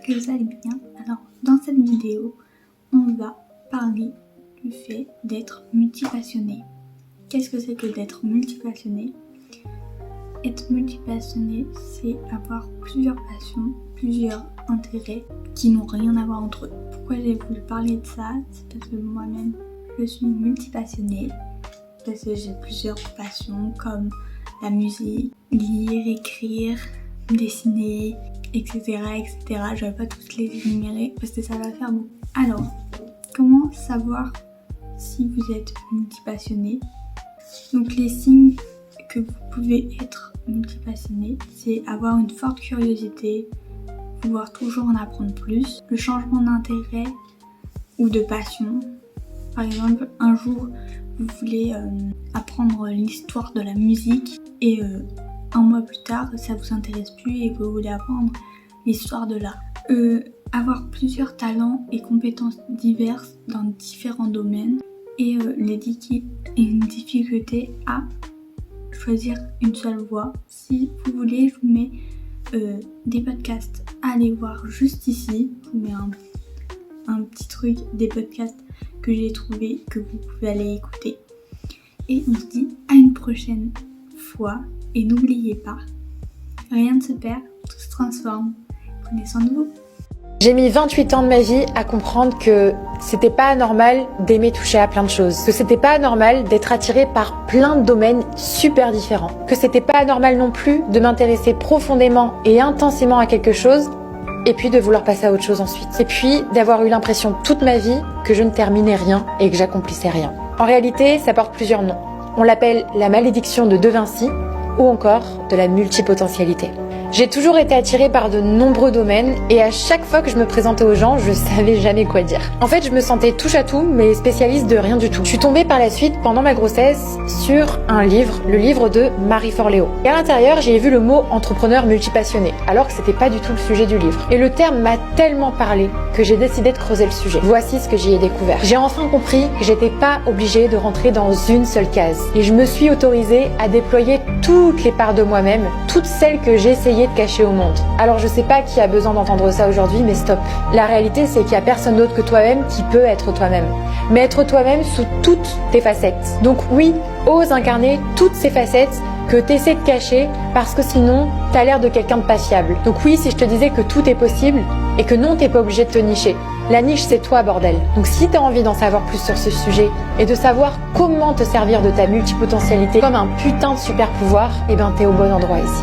que vous allez bien. Alors, dans cette vidéo, on va parler du fait d'être multipassionné. Qu'est-ce que c'est que d'être multipassionné? Être multipassionné, c'est avoir plusieurs passions, plusieurs intérêts qui n'ont rien à voir entre eux. Pourquoi j'ai voulu parler de ça? C'est parce que moi-même, je suis multipassionnée. Parce que j'ai plusieurs passions comme la musique, lire, écrire, dessiner, etc. Je vais pas toutes les énumérer parce que ça va faire beaucoup. Alors, comment savoir si vous êtes multipassionné? Donc les signes que vous pouvez être multipassionné, c'est avoir une forte curiosité, vouloir toujours en apprendre plus, le changement d'intérêt ou de passion. Par exemple, un jour, vous voulez apprendre l'histoire de la musique et un mois plus tard, ça vous intéresse plus et vous voulez apprendre l'histoire de l'art. Avoir plusieurs talents et compétences diverses dans différents domaines et une difficulté à choisir une seule voie. Si vous voulez, je vous mets des podcasts à aller voir juste ici. Je vous mets un petit truc des podcasts que j'ai trouvé que vous pouvez aller écouter. Et on se dit à une prochaine fois. Et n'oubliez pas, rien ne se perd, tout se transforme. Prenez soin de vous. J'ai mis 28 ans de ma vie à comprendre que c'était pas anormal d'aimer toucher à plein de choses, que c'était pas anormal d'être attiré par plein de domaines super différents, que c'était pas anormal non plus de m'intéresser profondément et intensément à quelque chose et puis de vouloir passer à autre chose ensuite. Et puis d'avoir eu l'impression toute ma vie que je ne terminais rien et que j'accomplissais rien. En réalité, ça porte plusieurs noms. On l'appelle la malédiction de De Vinci ou encore de la multipotentialité. J'ai toujours été attirée par de nombreux domaines et à chaque fois que je me présentais aux gens, je savais jamais quoi dire. En fait, je me sentais touche à tout, mais spécialiste de rien du tout. Je suis tombée par la suite, pendant ma grossesse, sur un livre, le livre de Marie Forleo. Et à l'intérieur, j'ai vu le mot entrepreneur multipassionné, alors que c'était pas du tout le sujet du livre. Et le terme m'a tellement parlé que j'ai décidé de creuser le sujet. Voici ce que j'y ai découvert. J'ai enfin compris que j'étais pas obligée de rentrer dans une seule case. Et je me suis autorisée à déployer toutes les parts de moi-même, toutes celles que j'ai essayé de cacher au monde. Alors je sais pas qui a besoin d'entendre ça aujourd'hui, mais stop. La réalité, c'est qu'il y a personne d'autre que toi-même qui peut être toi-même. Mais être toi-même sous toutes tes facettes. Donc oui, ose incarner toutes ces facettes que t'essaies de cacher parce que sinon, t'as l'air de quelqu'un de pas fiable. Donc oui, si je te disais que tout est possible et que non, t'es pas obligé de te nicher. La niche, c'est toi, bordel. Donc si t'as envie d'en savoir plus sur ce sujet et de savoir comment te servir de ta multipotentialité comme un putain de super pouvoir, eh ben t'es au bon endroit ici.